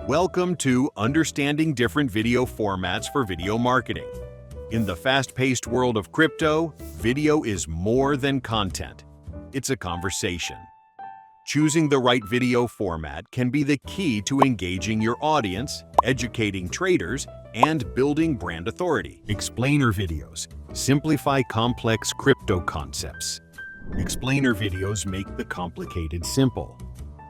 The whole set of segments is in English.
Welcome to Understanding Different Video Formats for Video Marketing. In the fast-paced world of crypto, video is more than content. It's a conversation. Choosing the right video format can be the key to engaging your audience, educating traders, and building brand authority. Explainer videos simplify complex crypto concepts. Explainer videos make the complicated simple.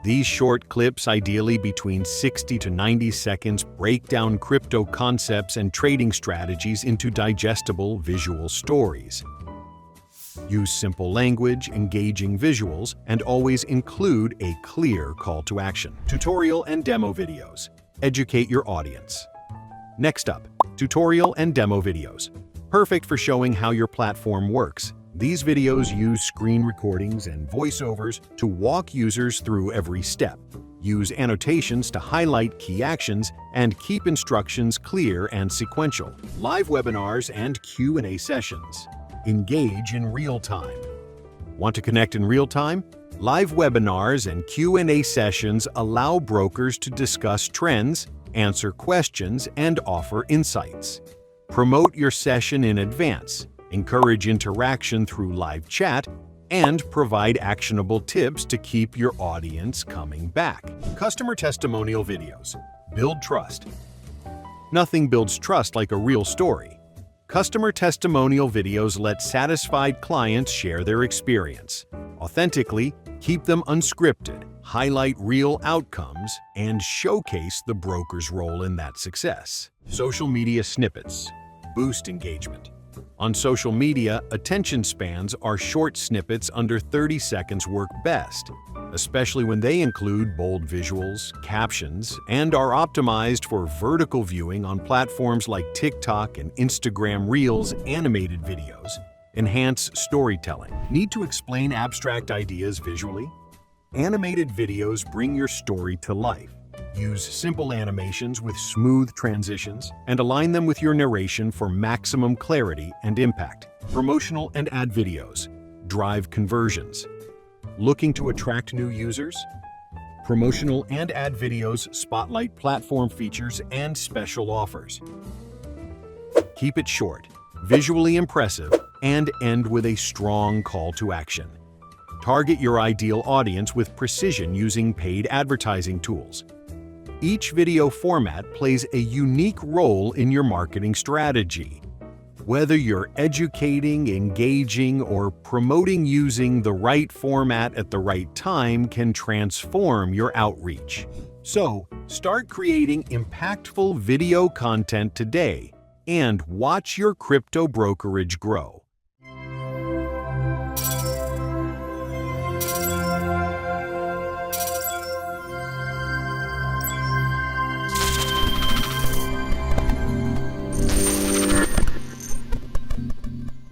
These short clips, ideally between 60 to 90 seconds, break down crypto concepts and trading strategies into digestible visual stories. Use simple language, engaging visuals, and always include a clear call to action. Tutorial and demo videos. Educate your audience. Next up, tutorial and demo videos. Perfect for showing how your platform works. These videos use screen recordings and voiceovers to walk users through every step. Use annotations to highlight key actions and keep instructions clear and sequential. Live webinars and Q&A sessions. Engage in real time. Want to connect in real time? Live webinars and Q&A sessions allow brokers to discuss trends, answer questions, and offer insights. Promote your session in advance. Encourage interaction through live chat, and provide actionable tips to keep your audience coming back. Customer testimonial videos. Build trust. Nothing builds trust like a real story. Customer testimonial videos let satisfied clients share their experience. Authentically, keep them unscripted, highlight real outcomes, and showcase the broker's role in that success. Social media snippets. Boost engagement. On social media, attention spans are short snippets under 30 seconds work best, especially when they include bold visuals, captions, and are optimized for vertical viewing on platforms like TikTok and Instagram Reels. Animated videos enhance storytelling. Need to explain abstract ideas visually? Animated videos bring your story to life. Use simple animations with smooth transitions and align them with your narration for maximum clarity and impact. Promotional and ad videos drive conversions. Looking to attract new users? Promotional and ad videos spotlight platform features and special offers. Keep it short, visually impressive, and end with a strong call to action. Target your ideal audience with precision using paid advertising tools. Each video format plays a unique role in your marketing strategy. Whether you're educating, engaging, or promoting, using the right format at the right time can transform your outreach. So, start creating impactful video content today and watch your crypto brokerage grow.